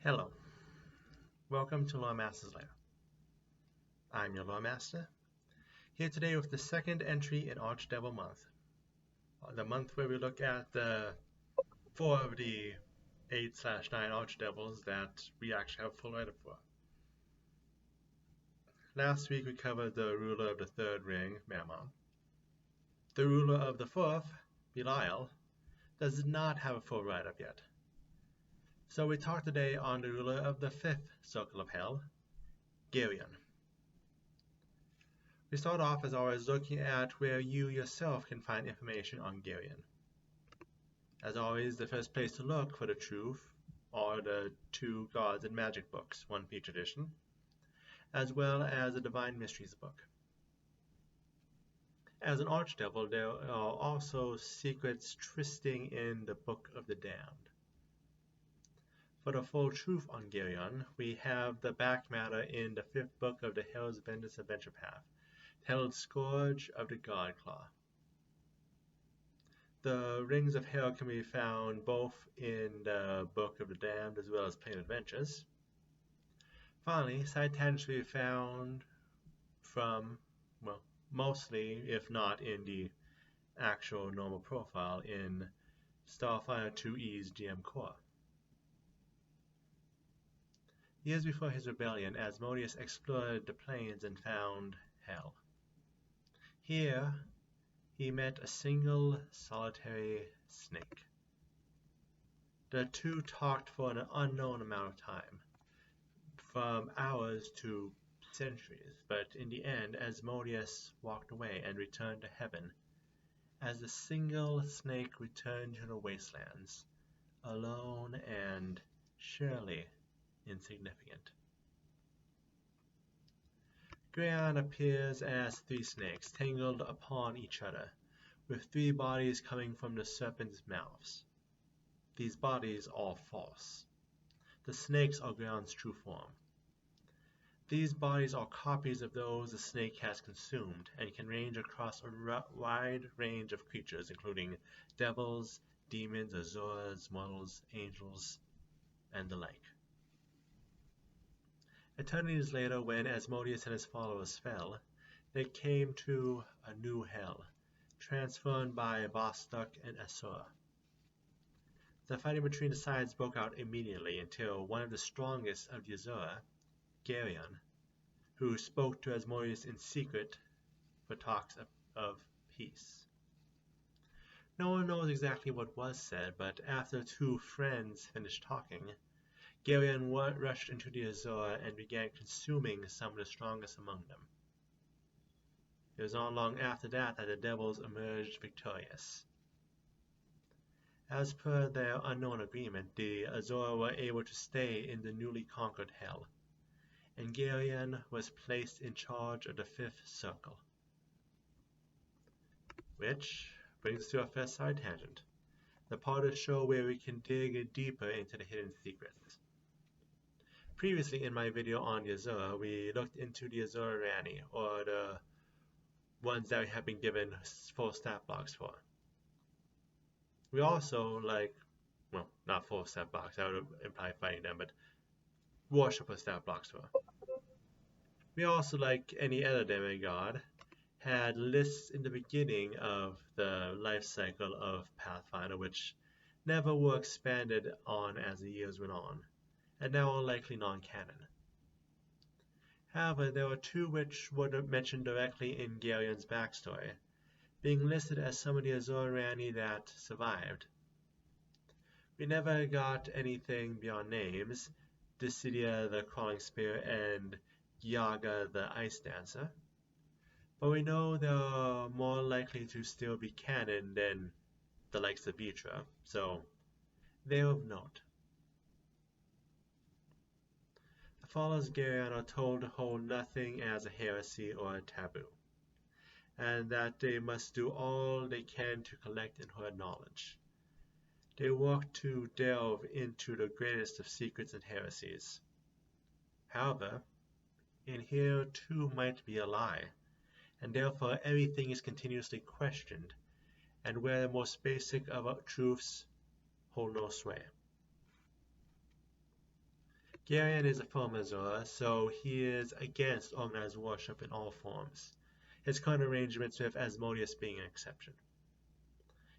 Hello, welcome to Lore Master's Lair. I'm your Lore Master, here today with the second entry in Archdevil Month, the month where we look at the 4 of the 8/9 Archdevils that we actually have full write-up for. Last week we covered the ruler of the third ring, Mammon. The ruler of the fourth, Belial, does not have a full write-up yet. So we talk today on the ruler of the fifth circle of hell, Geryon. We start off as always looking at where you yourself can find information on Geryon. As always, the first place to look for the truth are the two Gods and Magic books, one for each edition, as well as the Divine Mysteries book. As an Archdevil, there are also secrets trysting in the Book of the Damned. For the full truth on Geryon, we have the back matter in the fifth book of the Hell's Bendis Adventure Path, titled Scourge of the God Claw. The Rings of Hell can be found both in the Book of the Damned as well as Plain Adventures. Finally, side tangents can be found from, well, mostly, if not in the actual normal profile, in Starfire 2E's GM Core. Years before his rebellion, Asmodeus explored the plains and found Hell. Here, he met a single, solitary snake. The two talked for an unknown amount of time, from hours to centuries, but in the end, Asmodeus walked away and returned to heaven, as the single snake returned to the wastelands, alone and surely insignificant. Geryon appears as three snakes tangled upon each other, with three bodies coming from the serpent's mouths. These bodies are false. The snakes are Geryon's true form. These bodies are copies of those the snake has consumed and can range across a wide range of creatures, including devils, demons, Asuras, mortals, angels, and the like. Eternities later, when Asmodeus and his followers fell, they came to a new hell, transformed by Vostok and Asura. The fighting between the sides broke out immediately until one of the strongest of the Asura, Geryon, who spoke to Asmodeus in secret for talks of peace. No one knows exactly what was said, but after two friends finished talking, Geryon rushed into the Asura and began consuming some of the strongest among them. It was not long after that that the devils emerged victorious. As per their unknown agreement, the Asura were able to stay in the newly conquered hell, and Geryon was placed in charge of the fifth circle. Which brings us to our first side tangent, the part of the show where we can dig deeper into the hidden secrets. Previously in my video on the Asura, we looked into the Asura Rani, or the ones that we have been given full stat blocks for. We also not full stat blocks, that would imply fighting them, but worship of stat blocks for. We also, like any other demigod, had lists in the beginning of the life cycle of Pathfinder, which never were expanded on as the years went on, and now are likely non-canon. However, there were two which were mentioned directly in Geryon's backstory, being listed as some of the Asura Rani that survived. We never got anything beyond names, Dissidia the Crawling Spear and Yaga the Ice Dancer, but we know they are more likely to still be canon than the likes of Vitra, so they are of note. The followers of Geryon are told to hold nothing as a heresy or a taboo, and that they must do all they can to collect and hoard knowledge. They work to delve into the greatest of secrets and heresies. However, in here too might be a lie, and therefore everything is continuously questioned, and where the most basic of truths hold no sway. Geryon is a form Asura, so he is against organized worship in all forms, his current arrangements with Asmodeus being an exception.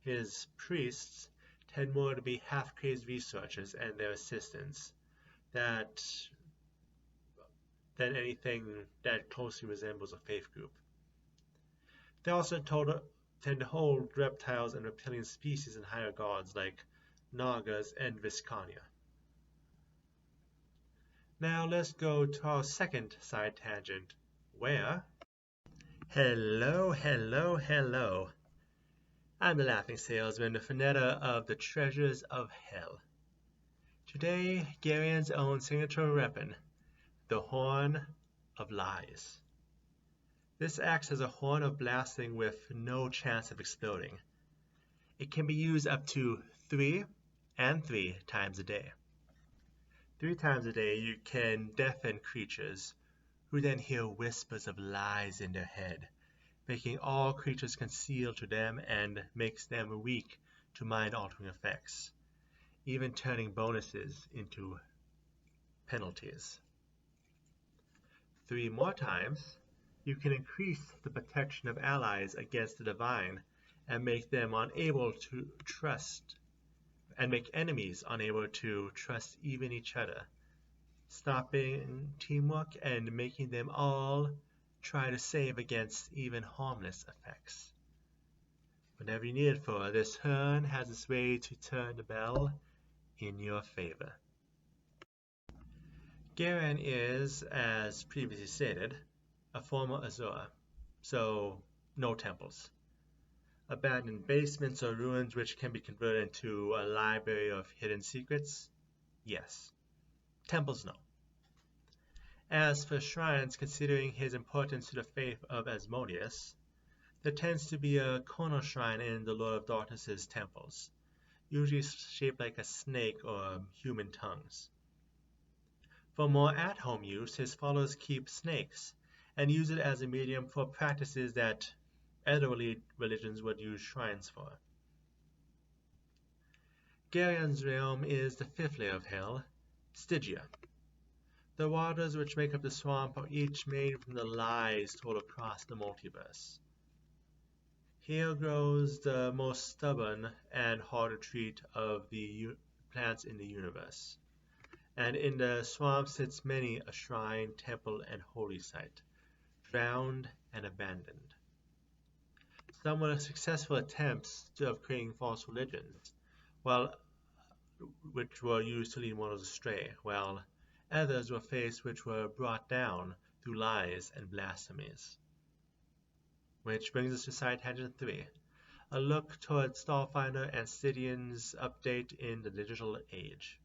His priests tend more to be half-crazed researchers and their assistants than anything that closely resembles a faith group. They also tend to hold reptiles and reptilian species in higher gods like Nagas and Viscania. Now let's go to our second side tangent, where... Hello, hello, hello. I'm the Laughing Salesman, the Finetta of the Treasures of Hell. Today, Geryon's own signature weapon, the Horn of Lies. This acts as a horn of blasting with no chance of exploding. It can be used up to 3 times a day. 3 times a day you can deafen creatures, who then hear whispers of lies in their head, making all creatures conceal to them and makes them weak to mind-altering effects, even turning bonuses into penalties. 3 more times, you can increase the protection of allies against the divine and make them unable to trust, and make enemies unable to trust even each other, stopping teamwork and making them all try to save against even harmless effects. Whenever you need it for, this horn has its way to turn the bell in your favor. Geryon is, as previously stated, a former Asura, so no temples. Abandoned basements or ruins which can be converted into a library of hidden secrets? Yes. Temples, no. As for shrines, considering his importance to the faith of Asmodeus, there tends to be a corner shrine in the Lord of Darkness's temples, usually shaped like a snake or human tongues. For more at-home use, his followers keep snakes and use it as a medium for practices that other religions would use shrines for. Geryon's realm is the 5th layer of hell, Stygia. The waters which make up the swamp are each made from the lies told across the multiverse. Here grows the most stubborn and hard to treat of the plants in the universe, and in the swamp sits many a shrine, temple, and holy site, drowned and abandoned. Some were successful attempts of creating false religions, which were used to lead mortals astray, while others were faced which were brought down through lies and blasphemies. Which brings us to side tangent 3, a look towards Starfinder and Stydion's update in the digital age.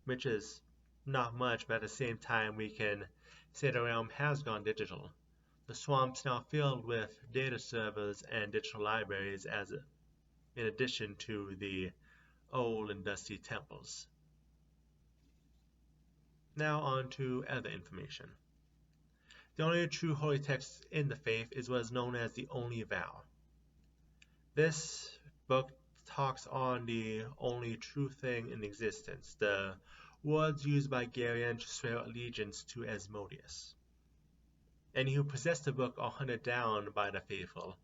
Which is not much, but at the same time we can say the realm has gone digital. The swamp's now filled with data servers and digital libraries in addition to the old and dusty temples. Now on to other information. The only true holy text in the faith is what is known as the Only Vow. This book talks on the only true thing in existence, the words used by Geryon to swear allegiance to Asmodeus. Any who possess the book are hunted down by the faithful,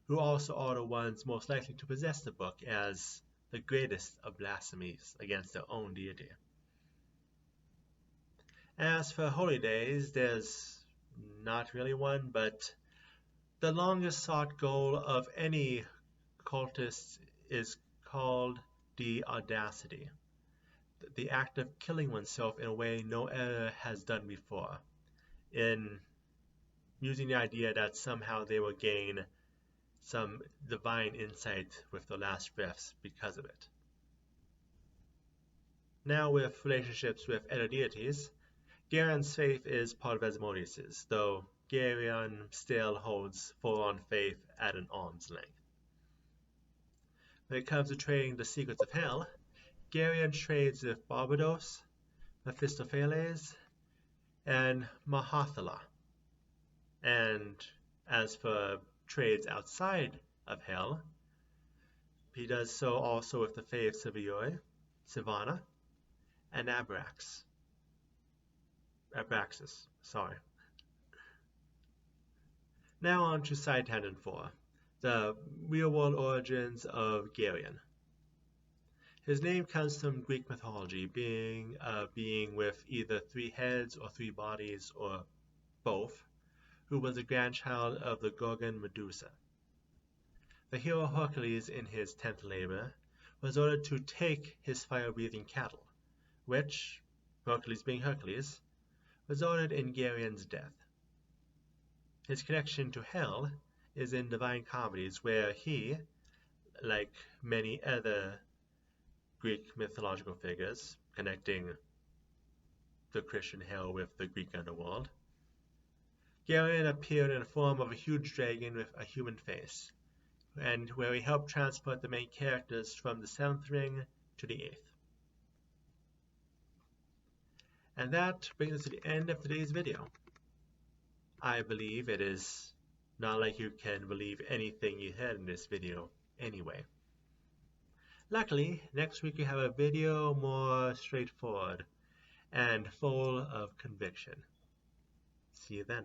who also are the ones most likely to possess the book as the greatest of blasphemies against their own deity. As for holy days, there's not really one, but the longest sought goal of any cultist is called the audacity, the act of killing oneself in a way no other has done before, in using the idea that somehow they will gain some divine insight with their last breaths because of it. Now with relationships with other deities, Geryon's faith is part of Asmodeus's, though Geryon still holds full-on faith at an arm's length. When it comes to trading the secrets of hell, Geryon trades with Barbados, Mephistopheles, and Mahathala. And as for trades outside of hell, he does so also with the Fae of Sivioi, Sivana, and Abrax. Abraxas, sorry. Now on to Side Tangent 4, the real-world origins of Geryon. His name comes from Greek mythology, being a being with either 3 heads or 3 bodies, or both, who was a grandchild of the Gorgon Medusa. The hero Hercules, in his 10th labor, was ordered to take his fire-breathing cattle, which, Hercules being Hercules, resulted in Geryon's death. His connection to hell is in Divine Comedies, where he, like many other Greek mythological figures, connecting the Christian hell with the Greek underworld, Geryon appeared in the form of a huge dragon with a human face, and where he helped transport the main characters from the 7th ring to the 8th. And that brings us to the end of today's video. I believe it is not like you can believe anything you heard in this video anyway. Luckily, next week we have a video more straightforward and full of conviction. See you then.